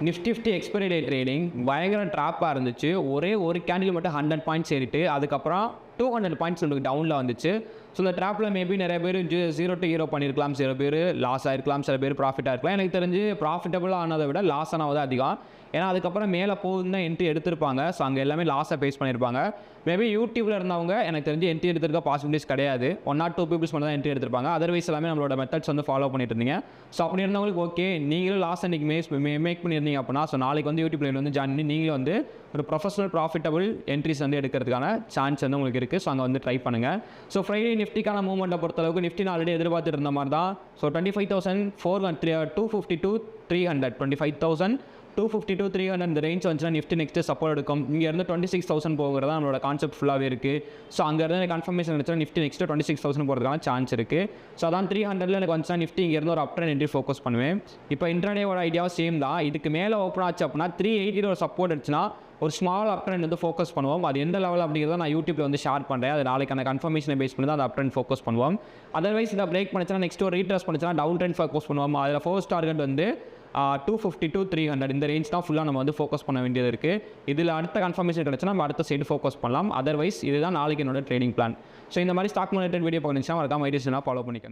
Nifty expiry டே trading பயங்கர ட்ராப்பாக இருந்துச்சு. ஒரே ஒரு கேண்டில் மட்டும் 100 பாயிண்ட்ஸ் ஏறிட்டு அதுக்கப்புறம் 200 பாயிண்ட்ஸ் உங்களுக்கு டவுனில் வந்துச்சு. ஸோ இந்த ட்ராப்பில் மேபி நிறைய பேர் 0 to ஹீரோ பண்ணியிருக்கலாம், சில பேர் லாஸ் ஆகிருக்கலாம், சில பேர் ப்ராஃபிட்டாக இருக்கலாம். எனக்கு தெரிஞ்சு ப்ராஃபிட்டபுளாக ஆனதை விட லாஸ் ஆனது அதிகம். ஏன்னா அதுக்கப்புறம் மேலே போகுதுன்னு தான் என்ட்ரி எடுத்திருப்பாங்க. ஸோ அங்கே எல்லாமே லாஸை ஃபேஸ் பண்ணியிருப்பாங்க. மேபி யூடியூப்பில் இருந்தவங்க எனக்கு தெரிஞ்சு என்ட்ரி எடுத்துருக்க பாசிபிலிட்டிஸ் கிடையாது. 1 or 2 பீப்புள்ஸ் மட்டும் தான் என்ட்ரி எடுத்திருப்பாங்க. அதர்வைஸ் எல்லாமே நம்மளோட மெத்தட்ஸ் வந்து ஃபாலோ பண்ணிட்டு இருந்தீங்க. ஸோ அப்படி இருந்தவங்களுக்கு ஓகே, நீங்களும் லாஸ் அன்றைக்கி மேக் பண்ணியிருந்தீங்க அப்படின்னா ஸோ நாளைக்கு வந்து யூடியூப்ல வந்து ஜாயின் பண்ணி நீங்களும் வந்து ஒரு ப்ரொஃபஷனல் ப்ராஃபிட்டபிள் என்ட்ரிஸ் வந்து எடுக்கிறதுக்கான சான்ஸ் வந்து உங்களுக்கு இருக்குது. ஸோ அங்கே வந்து ட்ரை பண்ணுங்கள். ஸோ ஃப்ரைடே நிஃப்டிக்கான மூவ்மெண்ட்டை பொறுத்தளவுக்கு நிஃப்டி ஆல்ரெடி எதிர்பார்த்துட்டு இருந்த மாதிரி தான். ஸோ 25,250 to 300 இந்த ரேஞ்ச் வந்துச்சுன்னா நிஃப்டி நெக்ஸ்ட்டு சப்போர்ட் எடுக்கும். இங்கேருந்து 26,000 போகிறதா நம்மளோட கான்செப்ட் ஃபுல்லாகவே இருக்குது. ஸோ அங்கேருந்து கன்ஃபர்மேஷன் எடுத்தால் நிஃப்டி நெக்ஸ்ட்டு 26,000 போகிறதுக்கான சான்ஸ் இருக்குது. ஸோ அதான் 300 எனக்கு வந்துச்சுன்னா நிஃப்டி இங்கேருந்து ஒரு அப் ட்ரெண்ட் என்ட்ரி ஃபோக்கஸ் பண்ணுவேன். இப்போ இன்ட்ராடேவோட ஐடியாவும் சேம் தான். இதுக்கு மேலே ஓப்பன் ஆச்சு அப்படின்னா 380 ஒரு சப்போர்ட் அடிச்சுன்னா ஒரு ஸ்மால் அப் ட்ரெண்ட் வந்து ஃபோக்கஸ் பண்ணுவோம். அது எந்த லெவல் அப்படிங்கிறத நான் யூடியூப்ல வந்து ஷேர் பண்ணுறேன். அது நாளைக்கு அந்த கன்ஃபர்மேஷனை பேஸ் பண்ணி தான் அந்த அப் ட்ரெண்ட் ஃபோக்கஸ் பண்ணுவோம். அதர்வைஸ் இதை பிரேக் பண்ணிச்சுன்னா நெக்ஸ்ட் ஒரு ரீட்ரஸ் பண்ணிச்சுன்னா டவுன் ட்ரெண்ட் ஃபோக்கஸ் பண்ணுவோம். அதில் ஃபர்ஸ்ட் டார்கெட் வந்து 250 to 300 இந்த ரேஞ்ச் தான் ஃபுல்லாக நம்ம வந்து ஃபோக்கஸ் பண்ண வேண்டியது இருக்குது. இதில் அடுத்த கன்ஃபர்மேஷன் கிடச்சுன்னா நம்ம அடுத்த சைடு ஃபோக்கஸ் பண்ணலாம். அதர்வைஸ் இதுதான் நாளைக்கு என்னோட ட்ரேடிங் பிளான். ஸோ இந்த மாதிரி ஸ்டாக் மார்க்கெட் வீடியோ பார்த்துச்சுன்னா மறக்காம ஐடியாஸ்னா ஃபாலோ பண்ணிக்கோங்க.